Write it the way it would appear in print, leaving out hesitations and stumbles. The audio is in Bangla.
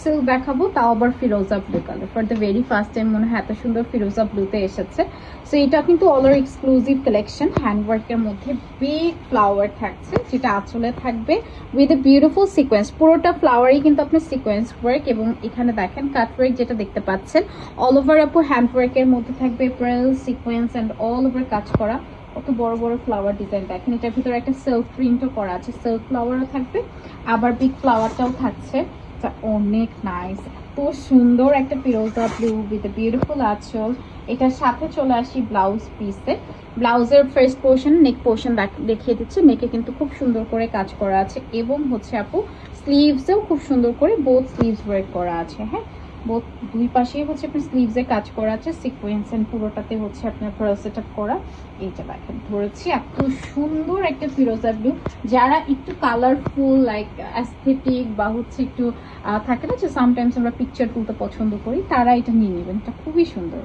সিল্ক দেখাবো, তাও আবার ফিরোজা blue colour. For the very first time মনে হয় এত সুন্দর ফিরোজা ব্লুতে এসেছে। সো এটা কিন্তু অলর এক্সক্লুসিভ কালেকশন, হ্যান্ডওয়ার্কের মধ্যে বিগ ফ্লাওয়ার থাকছে, যেটা আঁচলে থাকবে উইথ এ বিউটিফুল সিকোয়েন্স। পুরোটা ফ্লাওয়ারই কিন্তু আপনার সিকোয়েন্স ওয়ার্ক, এবং এখানে দেখেন কাট ওয়ার্ক যেটা দেখতে পাচ্ছেন অল ওভার আপু হ্যান্ডওয়ার্কের মধ্যে থাকবে pearl sequence and all over কাজ করা। কত বড় বড় ফ্লাওয়ার ডিজাইন দেখেন, এটার ভিতরে একটা সিল্ক প্রিন্টও করা আছে, সিল্ক ফ্লাওয়ারও থাকবে, আবার বিগ ফ্লাওয়ারটাও থাকছে। অনেক নাইস, এত সুন্দর একটা ফিরোজা ব্লু উইথ বিউটিফুল আঁচল। এটার সাথে চলে আসি ব্লাউজ পিসে। ব্লাউজের ফার্স্ট পোর্শন নেক পোর্শন দেখিয়ে দিচ্ছে, নেকে কিন্তু খুব সুন্দর করে কাজ করা আছে, এবং হচ্ছে আপু স্লিভসেও খুব সুন্দর করে বোথ স্লিভস ওয়ার্ক করা আছে। হ্যাঁ, বোথ দুই পাশেই হচ্ছে আপনার স্লিভসে কাজ করা আছে, সিকোয়েন্স এন্ড পুরোটাতে হচ্ছে আপনার ফ্রল সেট আপ করা। এইটা দেখেন ধরেছি, এত সুন্দর একটা ফিরোজা ব্লু। যারা একটু কালারফুল লাইক অ্যাস্থেটিক বা হচ্ছে একটু থাকে না যে সামটাইমস আমরা পিকচার তুলতে পছন্দ করি, তারা এটা নিয়ে নেবেন, এটা খুবই সুন্দর।